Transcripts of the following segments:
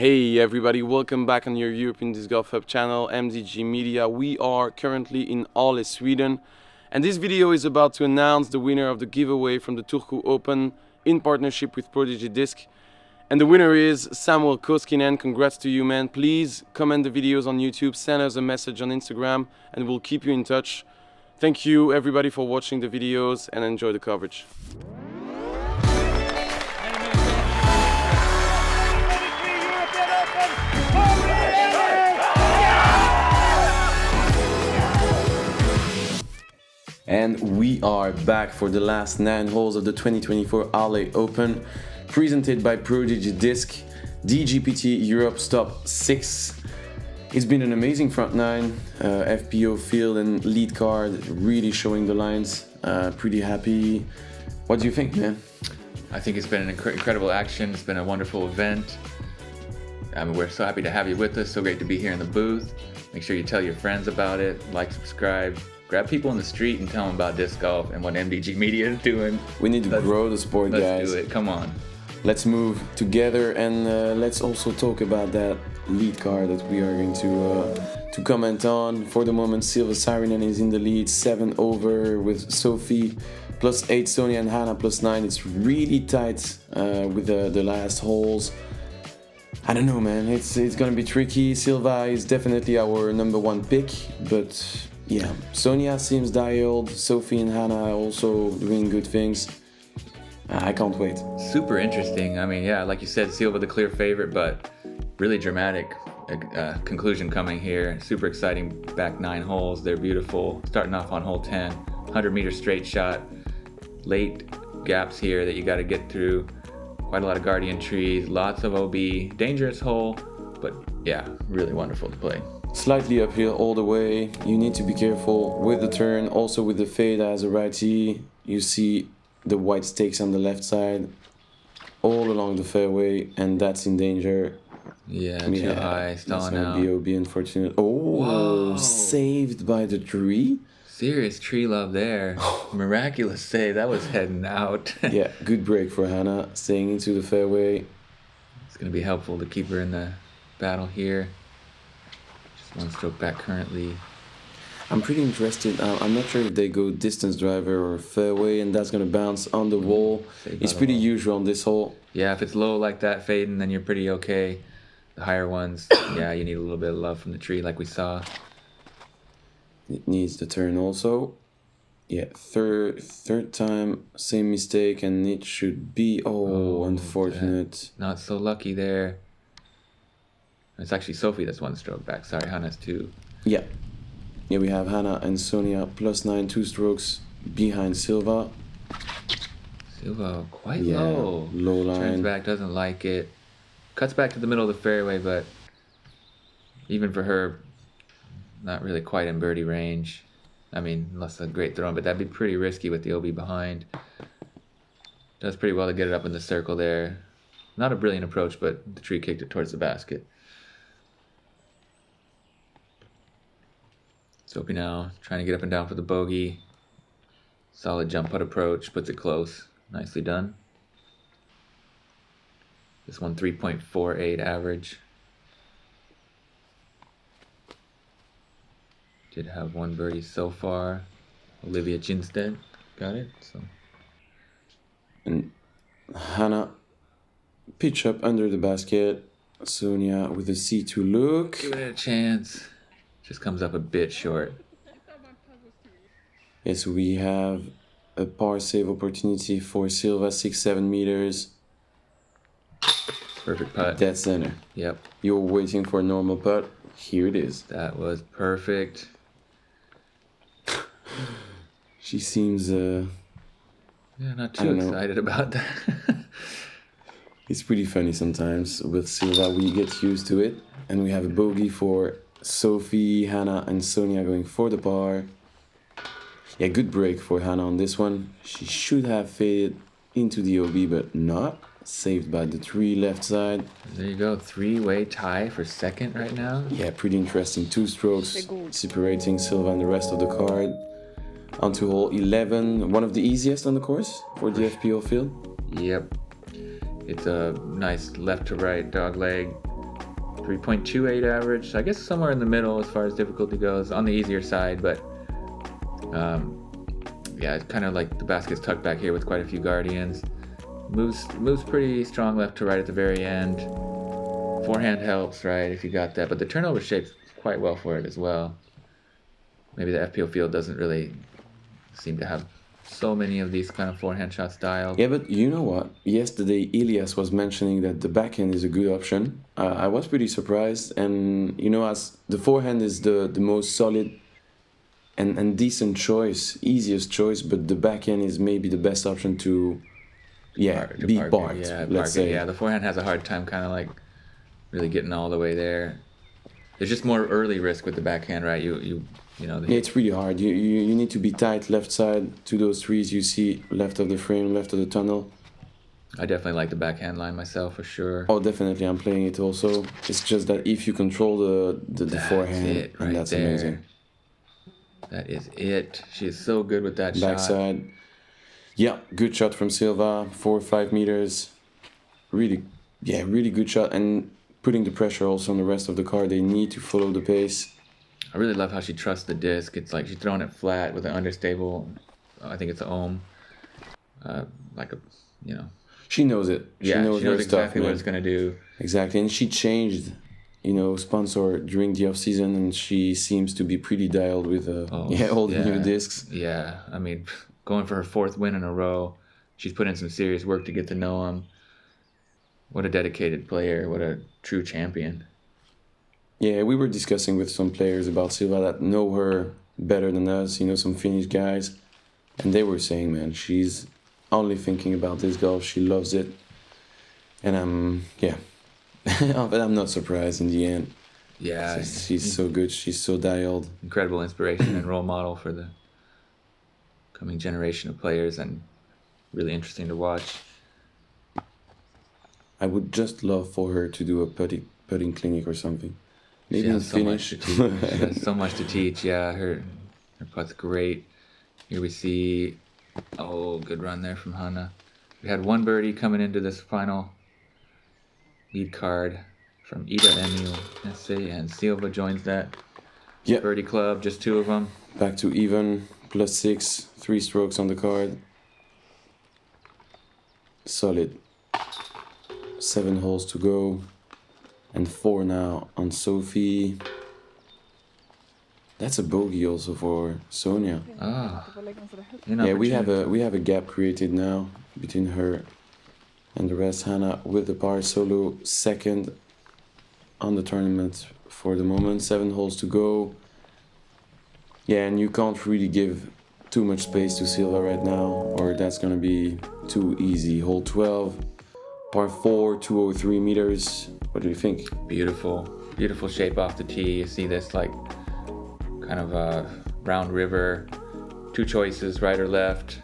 Hey everybody, welcome back on your European Disc Golf Hub channel, MDG Media. We are currently in Ale, Sweden, and this video is about to announce the winner of the giveaway from the Turku Open in partnership with Prodigy Disc. And the winner is Samuel Koskinen. Congrats to you, man. Please comment the videos on YouTube, send us a message on Instagram, and we'll keep you in touch. Thank you everybody for watching the videos and enjoy the coverage. And we are back for the last 9 holes of the 2024 Ale Open, presented by Prodigy Disc, DGPT Europe Top 6. It's been an amazing front 9, FPO field and lead card, really showing the lines. Pretty happy. What do you think, man? I think it's been an incredible action. It's been a wonderful event. We're so happy to have you with us. So great to be here in the booth. Make sure you tell your friends about it, like, subscribe. Grab people in the street and tell them about disc golf and what MDG Media is doing. We need to grow the sport, guys. Let's do it. Come on. Let's move together and let's also talk about that lead card that we are going to comment on. For the moment, Silva Saarinen is in the lead, 7 over with Sofie, +8 Sonja and Hanna, +9. It's really tight with the last holes. I don't know, man. It's gonna be tricky. Silva is definitely our #1 pick, but yeah, Sonja seems dialed. Sofie and Hanna also doing good things. I can't wait. Super interesting. I mean, yeah, like you said, Silva the clear favorite, but really dramatic conclusion coming here. Super exciting back 9 holes. They're beautiful. Starting off on hole 10, 100-meter straight shot. Late gaps here that you got to get through. Quite a lot of guardian trees, lots of OB. Dangerous hole, but yeah, really wonderful to play. Slightly uphill all the way. You need to be careful with the turn, also with the fade as a righty. You see the white stakes on the left side all along the fairway, and that's in danger. Yeah, too high, stalling out. BOB, unfortunate. Oh, whoa. Saved by the tree. Serious tree love there. Miraculous save. That was heading out. Yeah, good break for Hanna, staying into the fairway. It's going to be helpful to keep her in the battle here. 1 stroke back currently. I'm pretty interested. I'm not sure if they go distance driver or fairway, and that's gonna bounce on the wall. It's pretty usual on this hole. Yeah, if it's low like that fading, then you're pretty okay. The higher ones, yeah, you need a little bit of love from the tree like we saw. It needs the turn also. Yeah, third time, same mistake, and it should be, unfortunate. Not so lucky there. It's actually Sofie that's 1 stroke back. Sorry, Hanna's 2. Yeah. Yeah, we have Hanna and Sonja +9, 2 strokes behind Silva. Silva quite low. Low line. Turns back, doesn't like it. Cuts back to the middle of the fairway, but even for her, not really quite in birdie range. I mean, unless a great throw, but that'd be pretty risky with the OB behind. Does pretty well to get it up in the circle there. Not a brilliant approach, but the tree kicked it towards the basket. Sofie now trying to get up and down for the bogey. Solid jump putt approach, puts it close. Nicely done. This one 3.48 average. Did have 1 birdie so far. Olivia Ginstead got it. So. And Hanna pitch up under the basket. Sonja with a C2 look. Give it a chance. Just comes up a bit short. Yes, we have a par save opportunity for Silva, 6-7 meters. Perfect putt. Dead center. Yep. You're waiting for a normal putt. Here it is. That was perfect. She seems not too excited about that. It's pretty funny sometimes. With Silva, we get used to it. And we have a bogey for Sofie, Hanna, and Sonja going for the par. Yeah, good break for Hanna on this one. She should have faded into the OB, but not. Saved by the tree left side. There you go, 3-way tie for second right now. Yeah, pretty interesting. 2 strokes separating Silva and the rest of the card. Onto hole 11, one of the easiest on the course for the FPO field. Yep. It's a nice left to right dog leg. 3.28 average. So I guess somewhere in the middle as far as difficulty goes, on the easier side, but yeah, it's kind of like the basket's tucked back here with quite a few guardians. Moves pretty strong left to right at the very end. Forehand helps, right, if you got that, but the turnover shapes quite well for it as well. Maybe the FPO field doesn't really seem to have so many of these kind of forehand shots dialed. Yeah, but you know what? Yesterday, Elias was mentioning that the backhand is a good option. I was pretty surprised, and you know, as the forehand is the most solid and decent choice, easiest choice, but the backhand is maybe the best option to beat Bart. Let's say. Yeah, the forehand has a hard time kind of like really getting all the way there. There's just more early risk with the backhand, right? Yeah, it's really hard. You need to be tight left side to those trees you see left of the frame, left of the tunnel. I definitely like the backhand line myself for sure. Oh, definitely. I'm playing it also. It's just that if you control the forehand, and that's there. amazing. That is it. She is so good with that Backside. shot. Yeah, good shot from Silva. 4 or 5 meters. Really good shot. And putting the pressure also on the rest of the car. They need to follow the pace. I really love how she trusts the disc. It's like she's throwing it flat with an understable, I think it's an ohm. She knows it. She knows her exactly stuff, what it's going to do. Exactly. And she changed, sponsor during the off-season, and she seems to be pretty dialed with all the new discs. Yeah, I mean, going for her 4th win in a row. She's put in some serious work to get to know him. What a dedicated player. What a true champion. Yeah, we were discussing with some players about Silva that know her better than us, some Finnish guys. And they were saying, man, she's only thinking about this golf. She loves it. And but I'm not surprised in the end. Yeah. She's so good. She's so dialed. Incredible inspiration and role model for the coming generation of players, and really interesting to watch. I would just love for her to do a putting clinic or something. Maybe in Finnish. She has so much to teach. Yeah, her putt's great. Here we see, good run there from Hanna. We had one birdie coming into this final lead card from Ida Emil Nesse, and Silva joins that birdie club, just 2 of them. Back to even, +6, 3 strokes on the card. Solid. 7 holes to go. And 4 now on Sofie. That's a bogey also for Sonja. Yeah, we have a gap created now between her and the rest. Hanna with the par solo, 2nd on the tournament for the moment. 7 holes to go. Yeah, and you can't really give too much space to Silva right now, or that's gonna be too easy. Hole 12, par 4, 203 meters. What do you think? Beautiful shape off the tee. You see this like kind of a round river, 2 choices, right or left.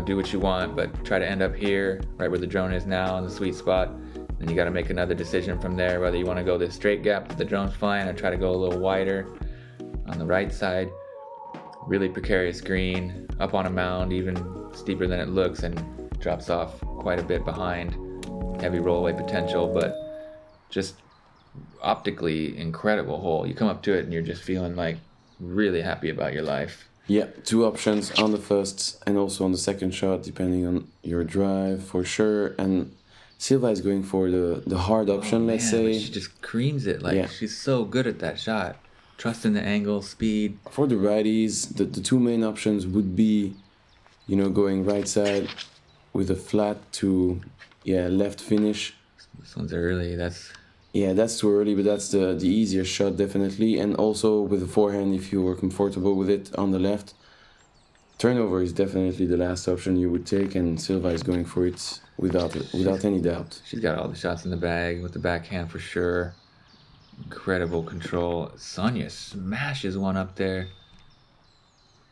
Do what you want, but try to end up here, right where the drone is now, in the sweet spot. Then you got to make another decision from there, whether you want to go this straight gap that the drone's flying, or try to go a little wider on the right side. Really precarious green, up on a mound, even steeper than it looks, and drops off quite a bit behind. Heavy rollaway potential, but just optically incredible hole. You come up to it and you're just feeling like really happy about your life. Yeah, 2 options on the first and also on the second shot, depending on your drive for sure. And Silva is going for the hard option, let's say. She just creams it. She's so good at that shot. Trusting the angle, speed. For the righties, the 2 main options would be, going right side with a flat to left finish. This one's early. That's too early, but that's the easier shot, definitely. And also with the forehand, if you were comfortable with it on the left. Turnover is definitely the last option you would take, and Silva is going for it without any doubt. She's got all the shots in the bag with the backhand for sure. Incredible control. Sonja smashes one up there.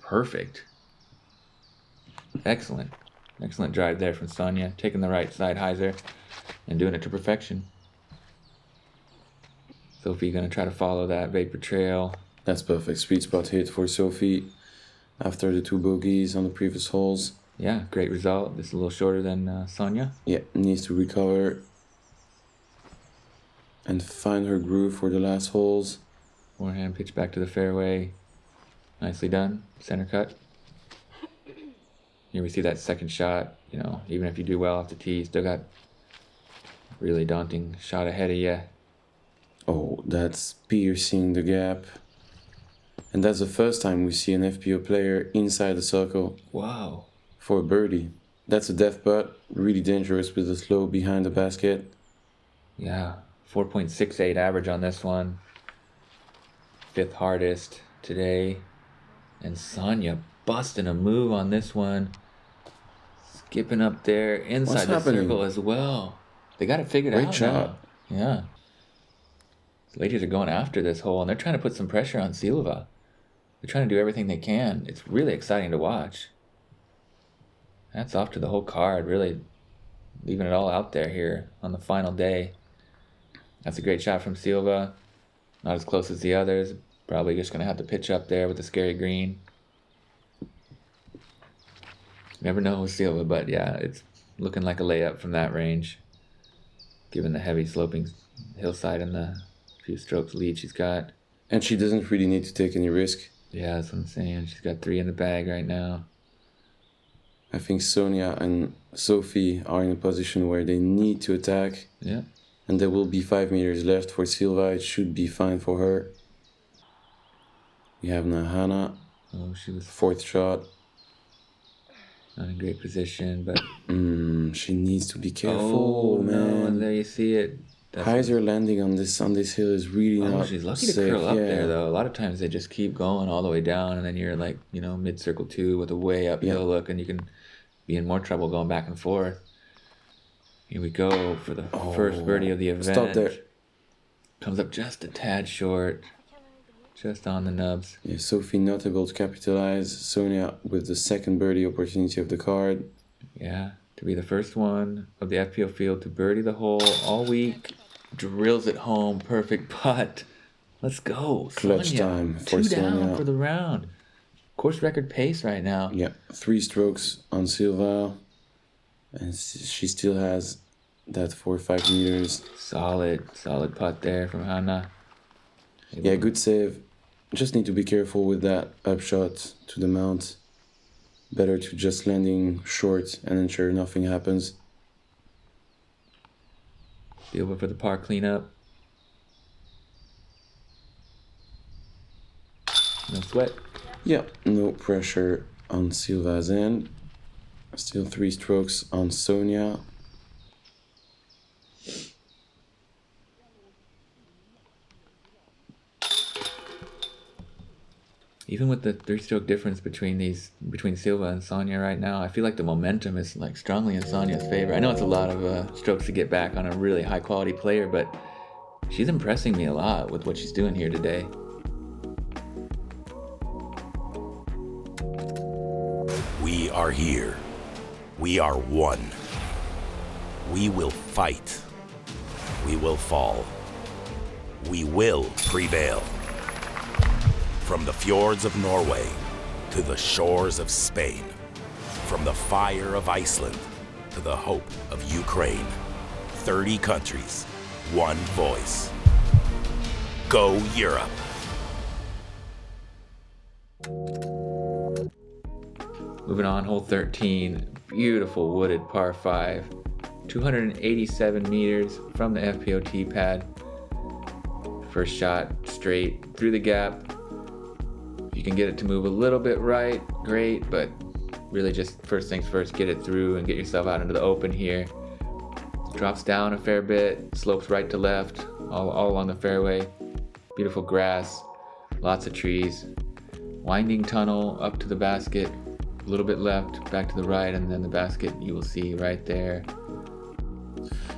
Perfect. Excellent drive there from Sonja. Taking the right side hyzer and doing it to perfection. Sofie gonna try to follow that vapor trail. That's perfect. Sweet spot hit for Sofie after the 2 bogeys on the previous holes. Yeah, great result. This is a little shorter than Sonja. Yeah, needs to recover. and find her groove for the last holes. Forehand pitch back to the fairway. Nicely done. Center cut. Here we see that second shot. You know, even if you do well off the tee, still got really daunting shot ahead of you. Oh, that's piercing the gap. And that's the first time we see an FPO player inside the circle. Wow. For a birdie. That's a death putt. Really dangerous with the slope behind the basket. Yeah, 4.68 average on this one. 5th hardest today. And Sonja busting a move on this one. Skipping up there inside the circle as well. They got it figured out. Great shot. Now. Yeah. The ladies are going after this hole, and they're trying to put some pressure on Silva. They're trying to do everything they can. It's really exciting to watch. That's off to the whole card, really leaving it all out there here on the final day. That's a great shot from Silva. Not as close as the others. Probably just going to have to pitch up there with the scary green. Never know with Silva, but yeah, it's looking like a layup from that range. Given the heavy sloping hillside and the few strokes lead she's got. And she doesn't really need to take any risk. Yeah, that's what I'm saying. She's got 3 in the bag right now. I think Sonja and Sofie are in a position where they need to attack. Yeah. And there will be 5 meters left for Silva. It should be fine for her. We have now Hanna. Oh, she was 4th shot. not in great position, but she needs to be careful, man. No, and there you see it. Hyzer landing on this hill is really not she's lucky safe. to curl up there, though. A lot of times they just keep going all the way down, and then you're like, mid-circle 2 with a way uphill look, and you can be in more trouble going back and forth. Here we go for the first birdie of the event. Stop there. Comes up just a tad short. Just on the nubs. Yeah, Sofie not able to capitalize. Sonja with the second birdie opportunity of the card. Yeah, to be the first one of the FPO field to birdie the hole all week. Drills it home. Perfect putt. Let's go. Clutch Sonja, time for 2 down Sonja. for the round. Course record pace right now. Yeah, 3 strokes on Silva. And she still has that 4 or 5 meters. Solid putt there from Hanna. Yeah, good save. Just need to be careful with that upshot to the mount. Better to just landing short and ensure nothing happens. Silva for the par cleanup. No sweat. Yeah, no pressure on Silva's end. Still 3 strokes on Sonja. Even with the 3-stroke difference between Silva and Sonja right now, I feel like the momentum is like strongly in Sonja's favor. I know it's a lot of strokes to get back on a really high quality player, but she's impressing me a lot with what she's doing here today. We are here. We are one. We will fight. We will fall. We will prevail. From the fjords of Norway to the shores of Spain, from the fire of Iceland to the hope of Ukraine, 30 countries, one voice. Go Europe! Moving on, hole 13, beautiful wooded par 5, 287 meters from the FPO tee pad. First shot straight through the gap. If you can get it to move a little bit right, great, but really just first things first, get it through and get yourself out into the open here. Drops down a fair bit, slopes right to left, all along the fairway. Beautiful grass, lots of trees. Winding tunnel up to the basket, a little bit left, back to the right, and then the basket you will see right there.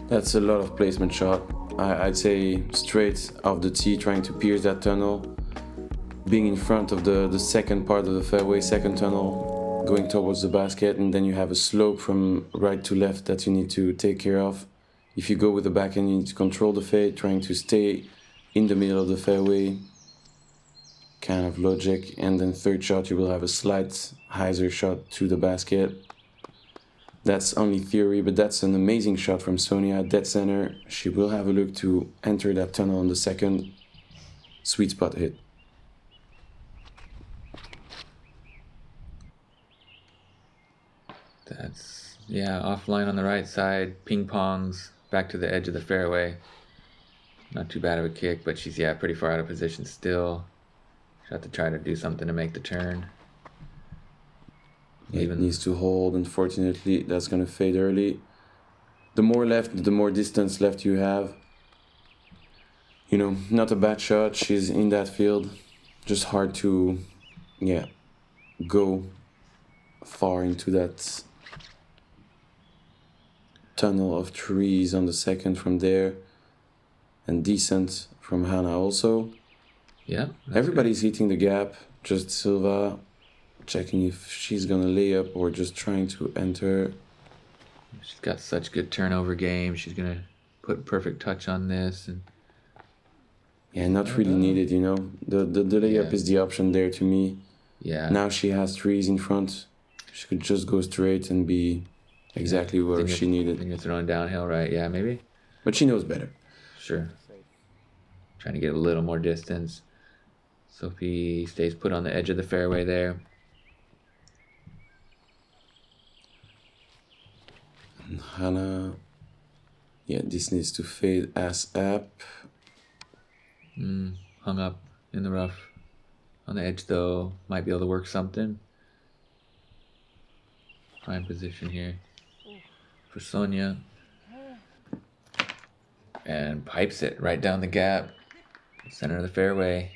That's a lot of placement shot. I'd say straight off the tee, trying to pierce that tunnel. Being in front of the second part of the fairway, second tunnel, going towards the basket, and then you have a slope from right to left that you need to take care of. If you go with the backhand, you need to control the fade, trying to stay in the middle of the fairway. Kind of logic. And then third shot, you will have a slight hyzer shot to the basket. That's only theory, but that's an amazing shot from Sonja. Dead center. She will have a look to enter that tunnel on the second. Sweet spot hit. That's, yeah, offline on the right side. Ping pongs back to the edge of the fairway. Not too bad of a kick, but she's, yeah, pretty far out of position still. She'll have to try to do something to make the turn. It needs to hold. Unfortunately, that's going to fade early. The more left, the more distance left you have. You know, not a bad shot. She's in that field. Just hard to, yeah, go far into that tunnel of trees on the second from there. And decent from Hanna also. Yeah. Everybody's hitting the gap. Just Silva checking if she's gonna lay up or just trying to enter. She's got such good turnover game. She's gonna put perfect touch on this. And yeah, not really needed, you know. The layup Yeah. is the option there to me. yeah. Now she has trees in front. She could just go straight and be exactly where she needed. Then you're throwing downhill, right? Yeah, maybe. But she knows better. Sure. Trying to get a little more distance. Sofie stays put on the edge of the fairway there. And Hanna, yeah, this needs to fade ASAP. Hung up in the rough. On the edge, though, might be able to work something. Prime position here for Sonja. And pipes it right down the gap. Center of the fairway.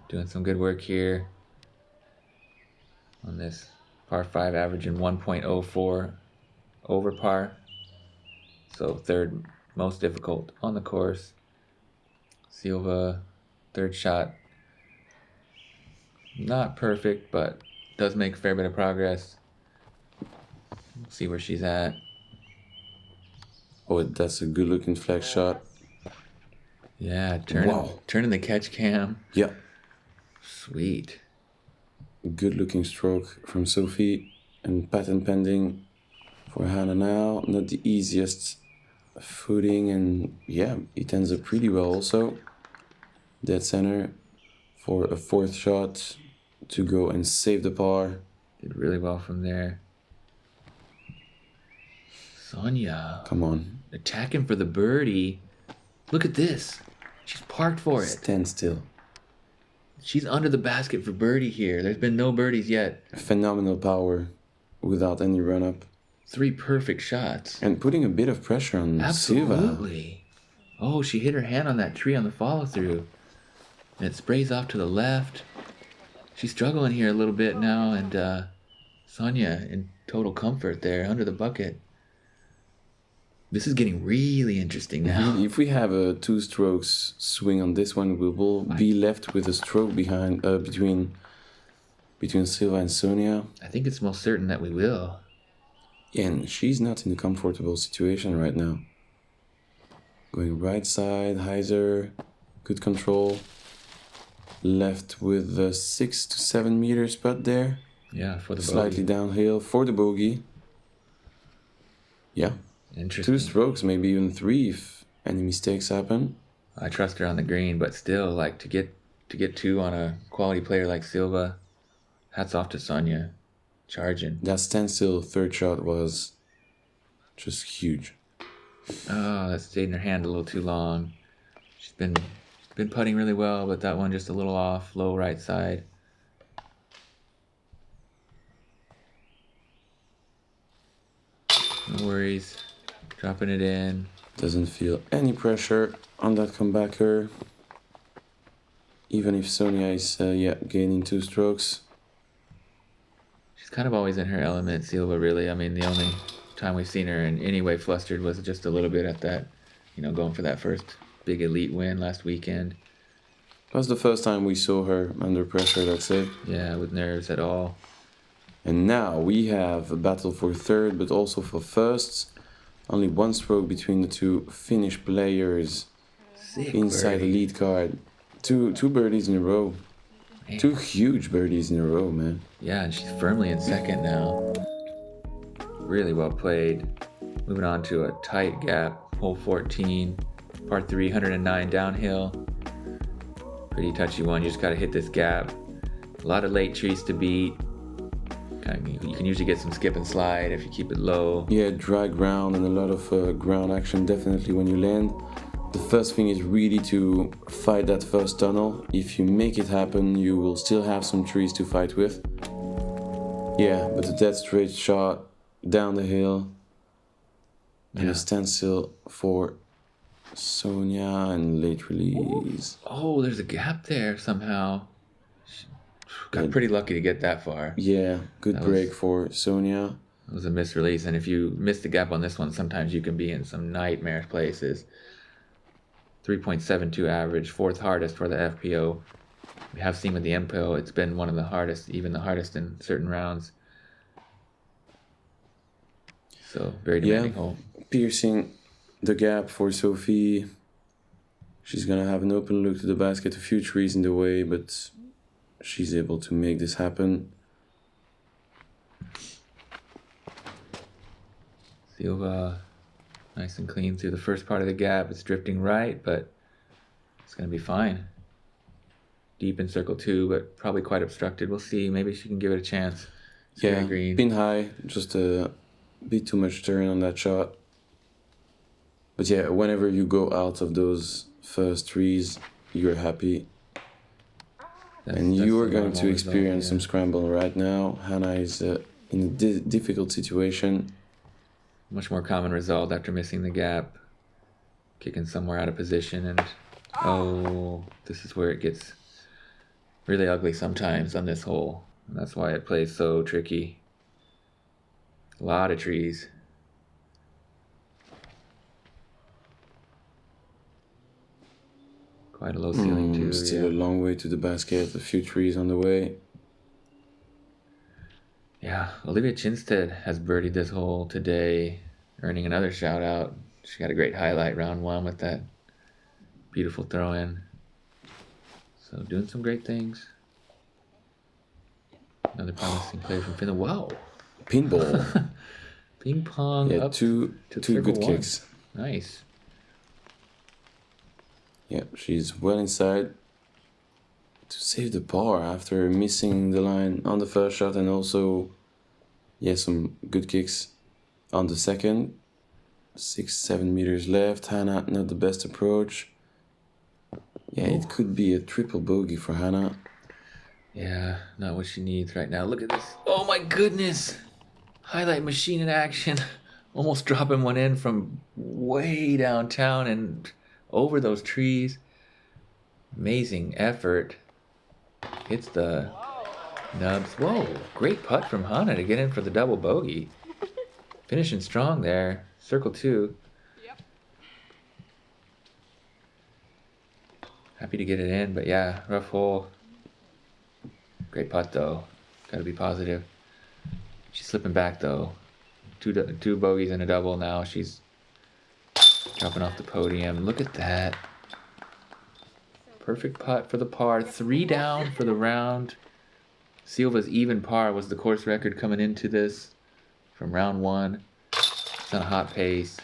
Doing some good work here. On this par 5, averaging 1.04 over par. So third most difficult on the course. Silva, third shot. Not perfect, but does make a fair bit of progress. See where she's at. Oh, that's a good looking flag shot. Yeah, Wow. turning the catch cam. Yeah, Sweet. good looking stroke from Sofie. And patent pending for Hanna now. Not the easiest footing, and yeah, it ends up pretty well also. Dead center for a fourth shot to go and save the par. Did really well from there. Sonja. Come on, Attacking for the birdie. Look at this. She's parked for it. stand still. She's under the basket for birdie here. There's been no birdies yet. Phenomenal power without any run up. 3 perfect shots. And putting a bit of pressure on Silva. Absolutely. Oh, she hit her hand on that tree on the follow through. And it sprays off to the left. She's struggling here a little bit now, and Sonja in total comfort there under the bucket. This is getting really interesting now. If we have a 2 strokes swing on this one, we will be left with a stroke behind between Silva and Sonja. I think it's most certain that we will. And she's not in a comfortable situation right now. Going right side, hyzer, good control. Left with the 6 to 7 meter spot there. Yeah, for the Slightly bogey. downhill for the bogey. Yeah, Interesting. 2 strokes, maybe even 3 if any mistakes happen. I trust her on the green, but still, like to get 2 on a quality player like Silva, hats off to Sonja. Charging. That standstill third shot was just huge. Oh, that stayed in her hand a little too long. She's been putting really well, but that one just a little off, low right side. No worries. Dropping it in. Doesn't feel any pressure on that comebacker. Even if Sonja is gaining 2 strokes. She's kind of always in her element, Silva, really. I mean, the only time we've seen her in any way flustered was just a little bit at that, going for that first big elite win last weekend. That was the first time we saw her under pressure, let's say. Yeah, with nerves at all. And now we have a battle for third, but also for first. Only 1 stroke between the 2 Finnish players. Sick inside birdie. the lead card. Two birdies in a row. Man. 2 huge birdies in a row, man. Yeah, and she's firmly in second now. really well played. Moving on to a tight gap, hole 14, par 3, 109 downhill. Pretty touchy one. You just got to hit this gap. A lot of late trees to beat. You can usually get some skip and slide if you keep it low. Yeah, dry ground and a lot of ground action definitely when you land. The first thing is really to fight that first tunnel. If you make it happen, you will still have some trees to fight with. Yeah, but a dead straight shot down the hill. And a standstill for Sonja and late release. Oh, there's a gap there somehow. Got pretty lucky to get that far. Yeah, good break for Sonja. It was a missed release, and if you miss the gap on this one, sometimes you can be in some nightmare places. 3.72 average, fourth hardest for the FPO. We have seen with the MPO, it's been one of the hardest, even the hardest in certain rounds. So, very demanding hole. Piercing the gap for Sofie. She's gonna have an open look to the basket, a few trees in the way, but she's able to make this happen. Silva, nice and clean through the first part of the gap. It's drifting right, but it's going to be fine. Deep in circle 2, but probably quite obstructed. We'll see. Maybe she can give it a chance. It's yeah, pin high, just a bit too much turn on that shot. But yeah, whenever you go out of those first trees, you're happy. And you are going to experience some scramble right now. Hanna is in a difficult situation. Much more common result after missing the gap. Kicking somewhere out of position, and this is where it gets really ugly sometimes on this hole. And that's why it plays so tricky. A lot of trees. Quite a low ceiling too. Still a long way to the basket, a few trees on the way. Yeah, Olivia Chinstead has birdied this hole today, earning another shout out. She got a great highlight round 1 with that beautiful throw in. So doing some great things. Another promising player from Finland. Wow. Pinball. Ping pong. Yeah, up two good 1. kicks. Nice. Yeah, she's well inside to save the par after missing the line on the first shot, and also, yeah, some good kicks on the second. 6-7 meters left. Hanna, not the best approach. Yeah, it could be a triple bogey for Hanna. Yeah, not what she needs right now. Look at this. Oh my goodness. Highlight machine in action. Almost dropping one in from way downtown and over those trees. Amazing effort. Hits the nubs. Whoa, great putt from Hanna to get in for the double bogey. Finishing strong there. Circle 2. Yep. Happy to get it in, but yeah, rough hole. Great putt though. Gotta be positive. She's slipping back though. Two bogeys and a double now. She's dropping off the podium. Look at that. Perfect putt for the par. 3 down for the round. Silva's even par was the course record coming into this from round 1. It's on a hot pace.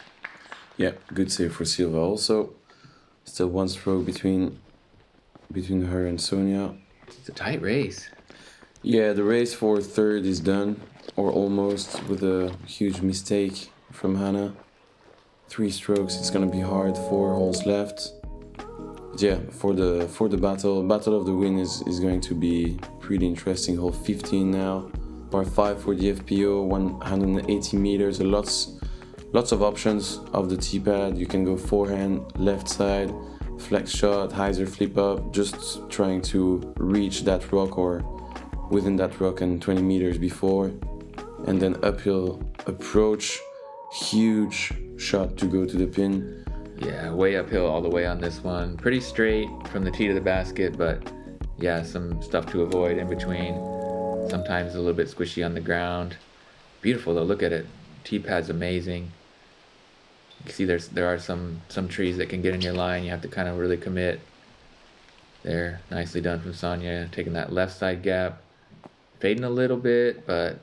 Yeah, good save for Silva also. Still one stroke between her and Sonja. It's a tight race. Yeah, the race for third is done, or almost, with a huge mistake from Hanna. 3 strokes, it's gonna be hard. 4 holes left. But yeah, for the battle of the win is going to be pretty interesting. Hole 15 now, par 5 for the FPO, 180 meters, lots of options of the tee pad. You can go forehand, left side, flex shot, hyzer flip up, just trying to reach that rock or within that rock and 20 meters before, and then uphill approach, huge shot to go to the pin. Yeah, way uphill all the way on this one. Pretty straight from the tee to the basket, but yeah, some stuff to avoid in between. Sometimes a little bit squishy on the ground. Beautiful though, look at it. Tee pad's amazing. You can see there are some trees that can get in your line. You have to kind of really commit. There, nicely done from Sonja, taking that left side gap. Fading a little bit, but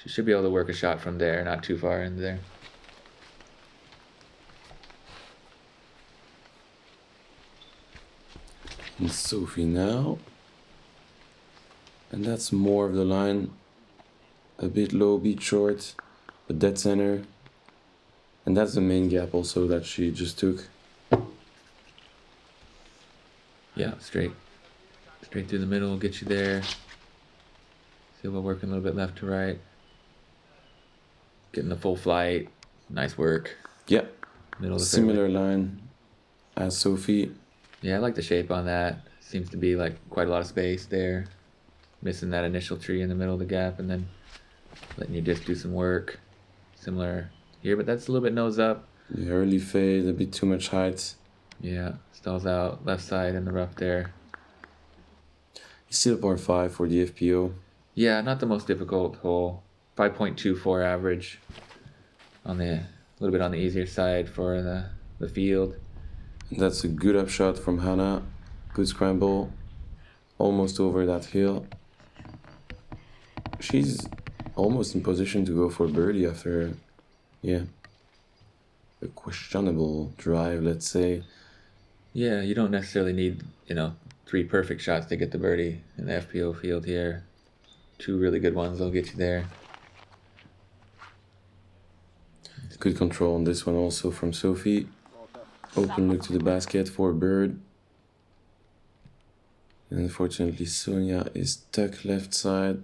She should be able to work a shot from there, not too far in there. And Sofie now. And that's more of the line. A bit low, bit short, but dead center. And that's the main gap also that she just took. Yeah, straight through the middle will get you there. Silva working a little bit left to right. Getting the full flight. Nice work. Yeah, Middle of the similar fairway. line as Sofie. Yeah, I like the shape on that. Seems to be like quite a lot of space there. Missing that initial tree in the middle of the gap and then letting your disc do some work. Similar here, but that's a little bit nose up. The early fade, a bit too much height. Yeah, stalls out left side in the rough there. Still par 5 for the FPO. Yeah, not the most difficult hole. 5.24 average. On the a little bit on the easier side for the field. And that's a good upshot from Hanna. Good scramble. Almost over that hill. She's almost in position to go for birdie after, a questionable drive, let's say. Yeah, you don't necessarily need, 3 perfect shots to get the birdie in the FPO field here. 2 really good ones will get you there. Good control on this one also from Sofie. Open look to the basket for a bird. And unfortunately, Sonja is stuck left side.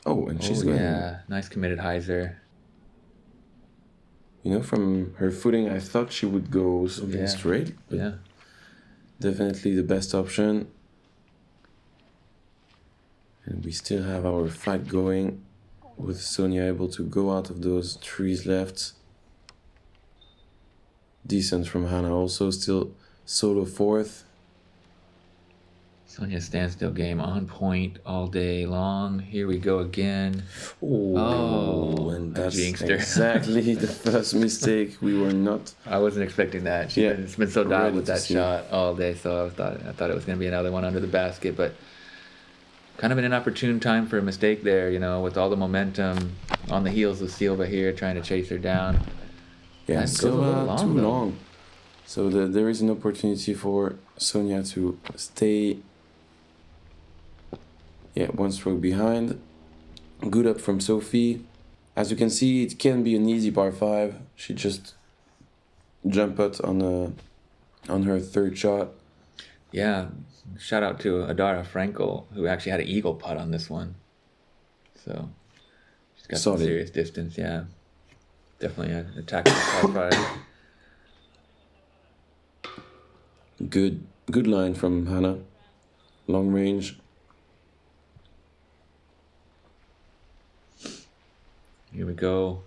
Oh, and she's going. Yeah, nice committed hyzer. From her footing, I thought she would go something straight. But Yeah. definitely the best option. And we still have our fight going with Sonja able to go out of those trees left. Decent from Hanna also, still solo fourth. Sonja standstill game on point all day long. Here we go again. Oh, and I that's jinxed her. exactly the first mistake. We were not. I wasn't expecting that. Yeah, It's been so ready dialed with to that see. shot all day, so I thought it was going to be another one under the basket, but kind of an inopportune time for a mistake there, with all the momentum on the heels of Silva here, trying to chase her down. Yeah, That goes a still little long, too though. long. So there is an opportunity for Sonja to stay. Yeah, 1 stroke behind. Good up from Sofie. As you can see, it can be an easy par 5. She just jumped out on her 3rd shot. Yeah, shout out to Adara Frankel, who actually had an eagle putt on this one. So she's got Solid. some serious distance, yeah. Definitely an attack par 5. Good line from Hanna. Long range. Here we go.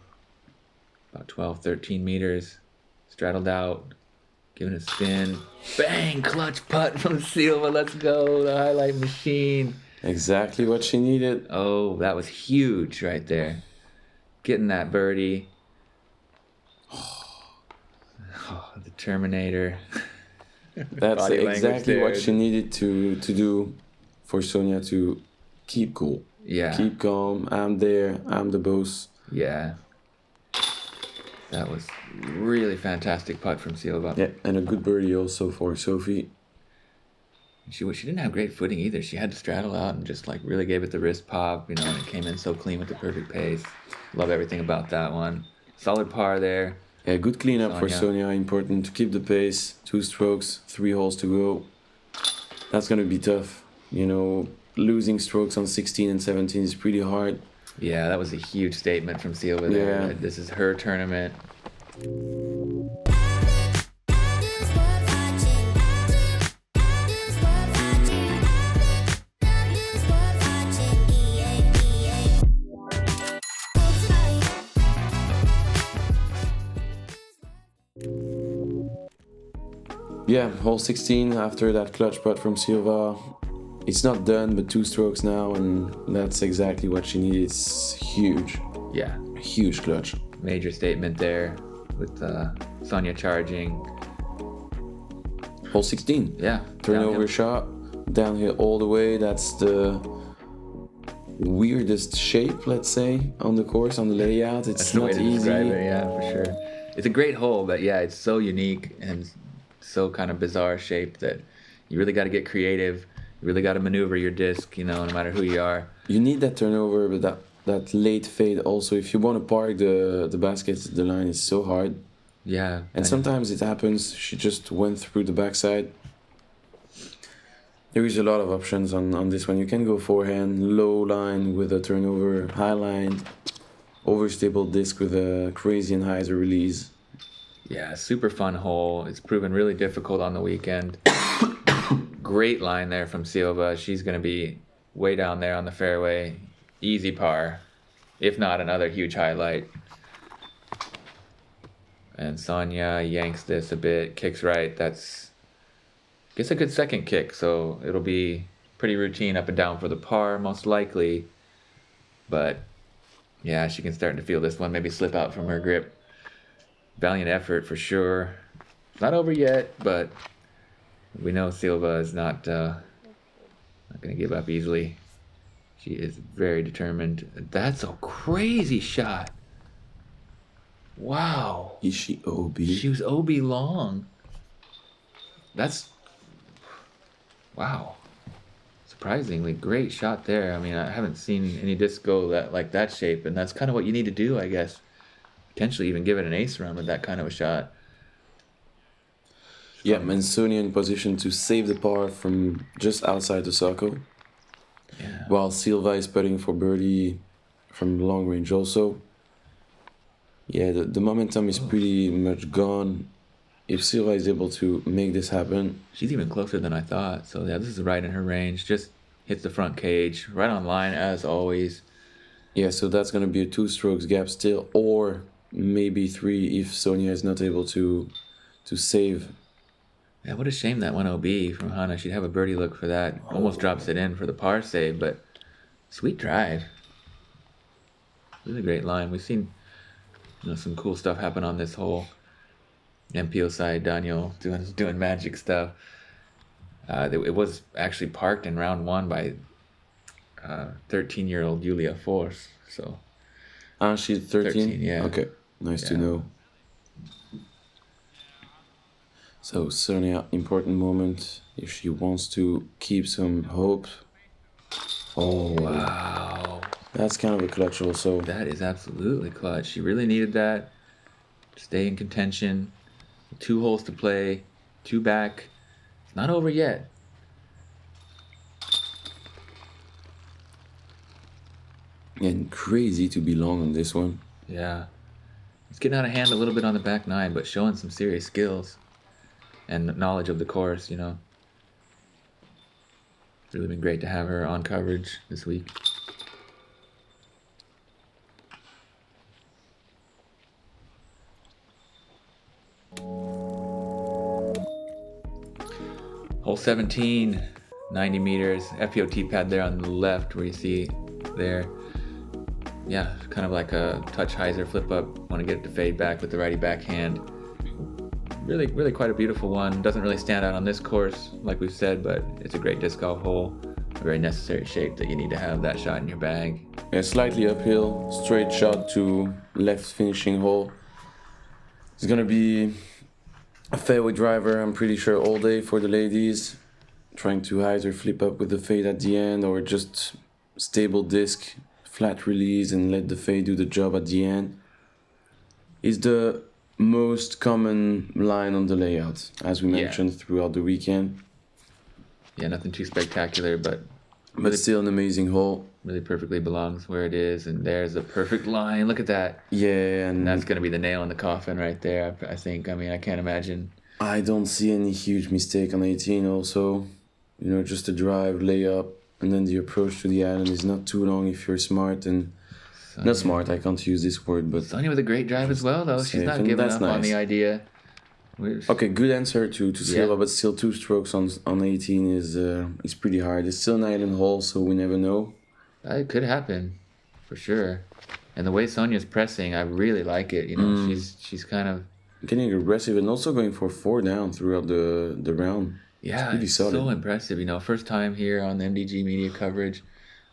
About 12, 13 meters. Straddled out. Giving it a spin. Bang! Clutch putt from Silva. Let's go. The highlight machine. Exactly what she needed. Oh, that was huge right there. Getting that birdie. Oh, the Terminator. That's Body language exactly there. what she needed to do for Sonja to keep cool. Yeah. Keep calm. I'm there. I'm the boss. Yeah. That was really fantastic putt from Silva. Yeah, and a good birdie also for Sofie. She didn't have great footing either. She had to straddle out and just really gave it the wrist pop, and it came in so clean with the perfect pace. Love everything about that one. Solid par there. Yeah, good cleanup for Sonja. Sonja. Important to keep the pace. 2 strokes, 3 holes to go. That's gonna be tough. Losing strokes on 16 and 17 is pretty hard. Yeah, that was a huge statement from Silva there. Yeah. This is her tournament. Yeah, hole 16 after that clutch putt from Silva. It's not done, but 2 strokes now, and that's exactly what she needed. It's huge. Yeah, Huge clutch. major statement there with Sonja charging. Hole 16. Yeah, Turnover downhill. shot. Downhill all the way. That's the weirdest shape, let's say, on the course, on the layout. It's That's the way not to easy. describe it, yeah, for sure. It's a great hole, but yeah, it's so unique and so kind of bizarre shape that you really got to get creative. You really got to maneuver your disc, you know, no matter who you are. You need that turnover, but that late fade also. If you want to park the basket, the line is so hard. Yeah. And sometimes it happens. She just went through the backside. There is a lot of options on this one. You can go forehand, low line with a turnover, high line, overstable disc with a crazy and hyzer release. Yeah, super fun hole. It's proven really difficult on the weekend. Great line there from Silva. She's going to be way down there on the fairway. Easy par, if not another huge highlight. And Sonja yanks this a bit, kicks right. That's, gets a good second kick, so it'll be pretty routine up and down for the par, most likely. But yeah, she can start to feel this one maybe slip out from her grip. Valiant effort for sure. It's not over yet, but we know Silva is not going to give up easily. She is very determined. That's a crazy shot. Wow. Is she OB? She was OB long. That's... Wow. Surprisingly great shot there. I mean, I haven't seen any disc go like that shape, and that's kind of what you need to do, I guess. Potentially even give it an ace run with that kind of a shot. Yeah, and Sonja in position to save the par from just outside the circle. Yeah. While Silva is putting for birdie from long range also. Yeah, the momentum is pretty much gone. If Silva is able to make this happen. She's even closer than I thought. So yeah, this is right in her range. Just hits the front cage. Right on line as always. Yeah, so that's going to be a 2 strokes gap still. Or maybe 3 if Sonja is not able to save. Yeah, what a shame that one OB from Hanna. She'd have a birdie look for that. Almost drops it in for the par save, but sweet drive. Really great line. We've seen some cool stuff happen on this hole. MPO side, Daniel doing magic stuff. It was actually parked in round 1 by 13-year-old Julia Force. So. She's 13? Yeah. Okay, nice to know. So Sonja, important moment if she wants to keep some hope. Oh, wow. That's kind of a clutch also. That is absolutely clutch. She really needed that. Stay in contention. 2 holes to play. 2 back. It's not over yet. And crazy to be long on this one. Yeah. It's getting out of hand a little bit on the back 9, but showing some serious skills. And knowledge of the course, you know. It's really been great to have her on coverage this week. Hole 17, 90 meters. FPO tee pad there on the left where you see there. Yeah, kind of like a touch hyzer flip up. Want to get it to fade back with the righty backhand. Really quite a beautiful one. Doesn't really stand out on this course, like we've said, but it's a great disc golf hole. A very necessary shape that you need to have that shot in your bag. Yeah, slightly uphill, straight shot to left finishing hole. It's gonna be a fairway driver, I'm pretty sure, all day for the ladies. Trying to either flip up with the fade at the end or just stable disc, flat release and let the fade do the job at the end. Is the most common line on the layout, as we mentioned throughout the weekend. Yeah, nothing too spectacular, but still an amazing hole. Really perfectly belongs where it is, and there's a perfect line. Look at that. Yeah, and that's going to be the nail in the coffin right there, I think. I mean, I can't imagine. I don't see any huge mistake on 18 also. You know, just a drive, layup, and then the approach to the island is not too long if you're smart and... Sonja. Not smart, I can't use this word, but... Sonja with a great drive as well, though. She's not giving up on the idea. Okay, good answer to Silva, but still 2 strokes on 18 is pretty hard. It's still an island hole, so we never know. It could happen, for sure. And the way Sonja's pressing, I really like it. You know, she's kind of... Getting aggressive and also going for 4 down throughout the round. Yeah, it's so impressive. You know, first time here on the MDG media coverage.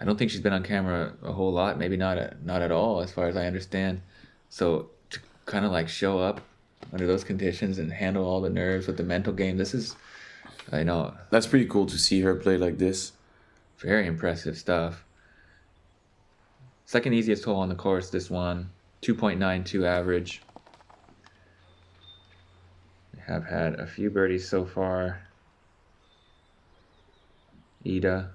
I don't think she's been on camera a whole lot, maybe not at all, as far as I understand. So to kind of like show up under those conditions and handle all the nerves with the mental game, this is, I know, That's pretty cool to see her play like this. very impressive stuff. Second easiest hole on the course, this one, 2.92 average. We have had a few birdies so far. Ida.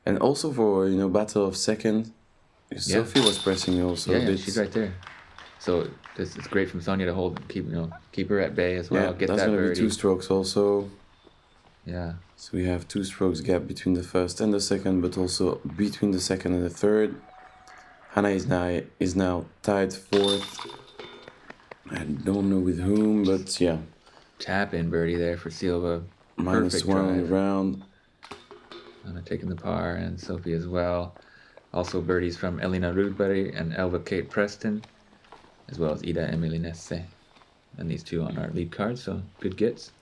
And also for, battle of second, Sofie was pressing also a Yeah, bit. she's right there. So this is great from Sonja to keep her at bay as well. Yeah, Get that's that going to be birdie. 2 strokes also. Yeah. So we have 2 strokes gap between the first and the second, but also between the second and the third. Hanna is now tied 4th. I don't know with whom, but yeah. Tap in birdie there for Silva. -1 on the round. Hanna taking the par, and Sofie as well. Also birdies from Elina Rudberg and Elva Kate Preston, as well as Ida Emilinesse. And these two on our lead card, so good gets.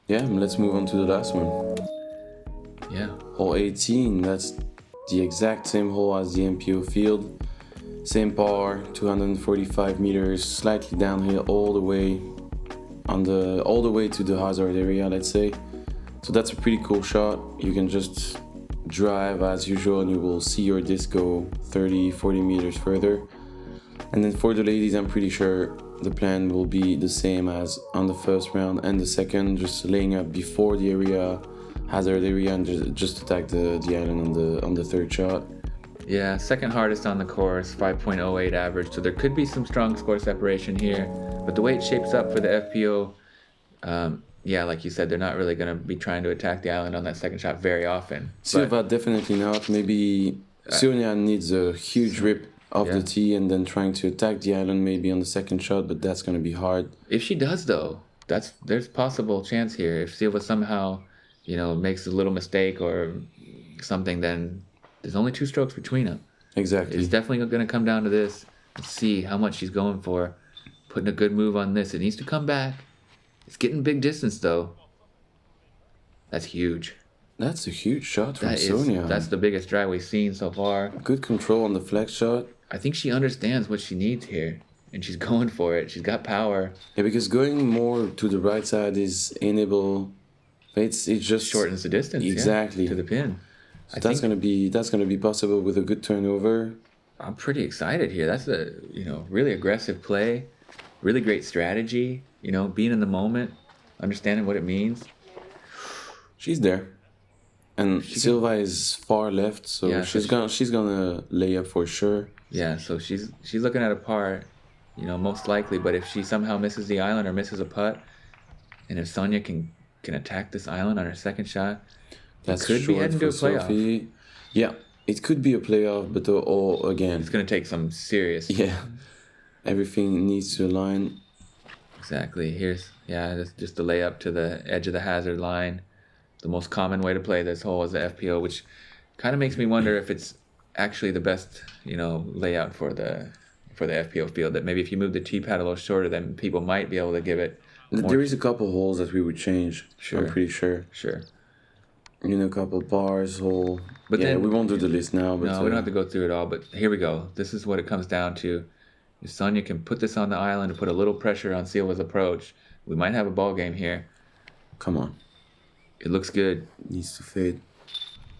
Yeah, let's move on to the last one. Yeah. Hole 18, that's the exact same hole as the MPO field. Same par, 245 meters, slightly downhill all the way to the hazard area, let's say. So that's a pretty cool shot. You can just drive as usual and you will see your disc go 30, 40 meters further. And then for the ladies, I'm pretty sure the plan will be the same as on the first round and the second, just laying up before the hazard area, and just attack the island on the third shot. Yeah, second hardest on the course, 5.08 average, so there could be some strong score separation here. But the way it shapes up for the FPO, yeah, like you said, they're not really going to be trying to attack the island on that second shot very often. Silva, definitely not. Maybe Sonja needs a huge rip off the tee and then trying to attack the island maybe on the second shot, but that's going to be hard. If she does, though, there's possible chance here. If Silva somehow, makes a little mistake or something, then there's only 2 strokes between them. Exactly. It's definitely going to come down to this. Let's see how much she's going for. Putting a good move on this. It needs to come back. It's getting big distance, though. That's huge. That's a huge shot from Sonja. That's the biggest drive we've seen so far. Good control on the flex shot. I think she understands what she needs here, and she's going for it. She's got power. Yeah, because going more to the right side is enable. It just Shortens the distance. Exactly. To the pin. So that's gonna be possible with a good turnover. I'm pretty excited here. That's a really aggressive play, really great strategy. Being in the moment, understanding what it means. She's there, and Silva is far left, so she's gonna lay up for sure. Yeah, so she's looking at a par, most likely. But if she somehow misses the island or misses a putt, and if Sonja can attack this island on her second shot, that could be heading to a playoff. Sofie. Yeah, it could be a playoff, but again, it's going to take some serious. Yeah, everything needs to align. Exactly. Here's just the layup to the edge of the hazard line. The most common way to play this hole is the FPO, which kind of makes me wonder if it's actually the best, layout for the FPO field. That maybe if you move the tee pad a little shorter, then people might be able to give it. There is a couple holes that we would change. Sure. I'm pretty sure. Sure. A couple bars, hole. But then we won't do the list now. But no, we don't have to go through it all. But here we go. This is what it comes down to. If Sonja can put this on the island and put a little pressure on Silva's approach, we might have a ball game here. Come on. It looks good. Needs to fade.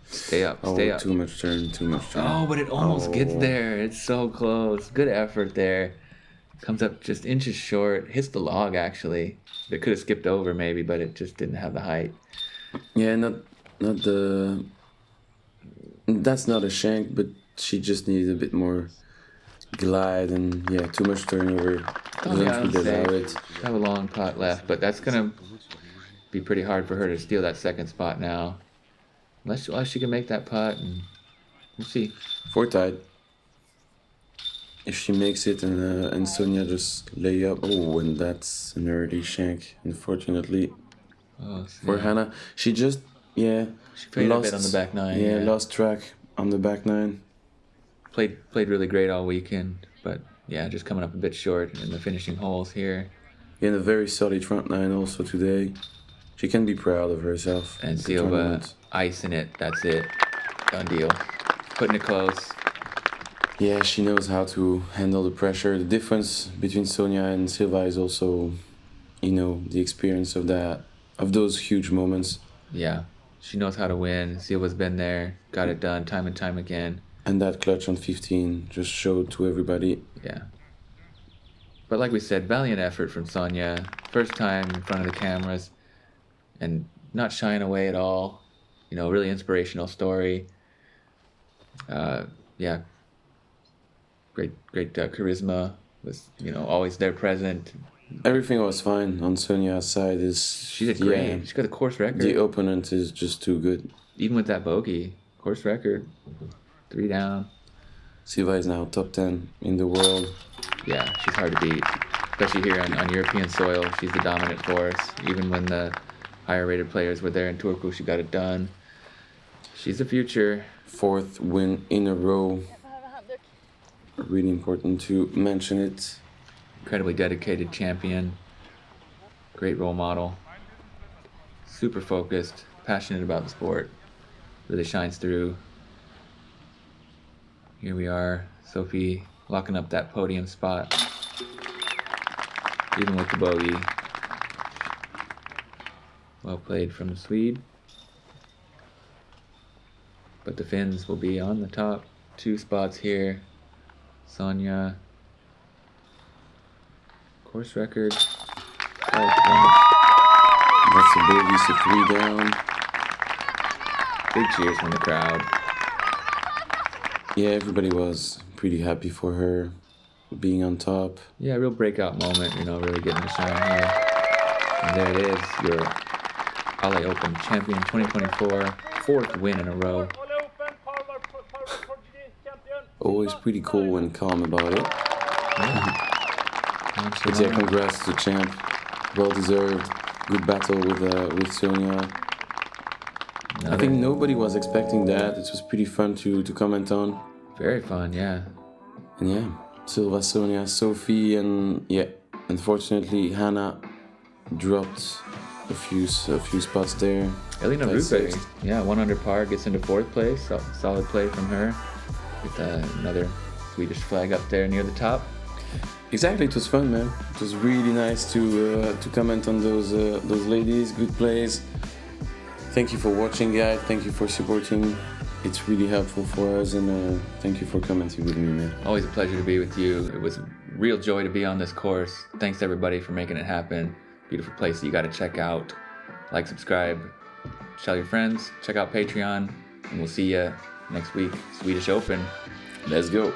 Stay up. Too much turn. Oh, but it almost gets there. It's so close. Good effort there. Comes up just inches short. Hits the log, actually. It could have skipped over maybe, but it just didn't have the height. Yeah, not the... That's not a shank, but she just needed a bit more glide and, too much turnover. Have a long putt left, but that's going to be pretty hard for her to steal that second spot now. Unless she can make that putt, and we'll see. 4 tied. If she makes it and Sonja just lay up. Oh, and that's an early shank, unfortunately. For Hanna. She just, she played a bit on the back nine. Yeah, lost track on the back nine. Played really great all weekend, but just coming up a bit short in the finishing holes here. And a very solid front nine also today. She can be proud of herself. And Silva icing it. That's it. Done deal. Putting it close. Yeah, she knows how to handle the pressure. The difference between Sonja and Silva is also, the experience of those huge moments. Yeah, she knows how to win. Silva's been there, got it done time and time again. And that clutch on 15 just showed to everybody. Yeah. But like we said, valiant effort from Sonja. First time in front of the cameras and not shying away at all. Really inspirational story. Yeah. Great charisma. Was, always there present. Everything was fine on Sonja's side. She did great. Yeah, She got the course record. the opponent is just too good. Even with that bogey, course record, 3 down. Silva is now top 10 in the world. Yeah, she's hard to beat, especially here on European soil. She's the dominant force. Even when the higher rated players were there in Turku, she got it done. She's the future. 4th win in a row. Really important to mention it. Incredibly dedicated champion. Great role model. Super focused, passionate about the sport. Really shines through. Here we are, Sofie locking up that podium spot. Even with the bogey. Well played from the Swede. But the Finns will be on the top 2 spots here. Sonja. Course record. That's a bogey, so 3 down. Big cheers from the crowd. Yeah, everybody was pretty happy for her being on top. Yeah, real breakout moment, really getting to shine here. And there it is, your Ale Open champion 2024, 4th win in a row. Always pretty cool and calm about it. Yeah. But yeah, congrats to the champ. Well deserved. Good battle with Sonja. I think nobody was expecting that. It was pretty fun to comment on. Very fun, yeah. And yeah, Silva, Sonja, Sofie, and yeah, unfortunately Hanna dropped a few spots there. Elina I'd say. Rupert, yeah, 1 under par, gets into 4th place. So, solid play from her. With another Swedish flag up there near the top. Exactly, it was fun, man. It was really nice to comment on those ladies. Good plays. Thank you for watching, guys. Thank you for supporting. It's really helpful for us, and thank you for commenting with me, man. Always a pleasure to be with you. It was a real joy to be on this course. Thanks everybody for making it happen. Beautiful place that you got to check out. Like, subscribe, tell your friends, check out Patreon, and we'll see you next week. Swedish Open. Let's go.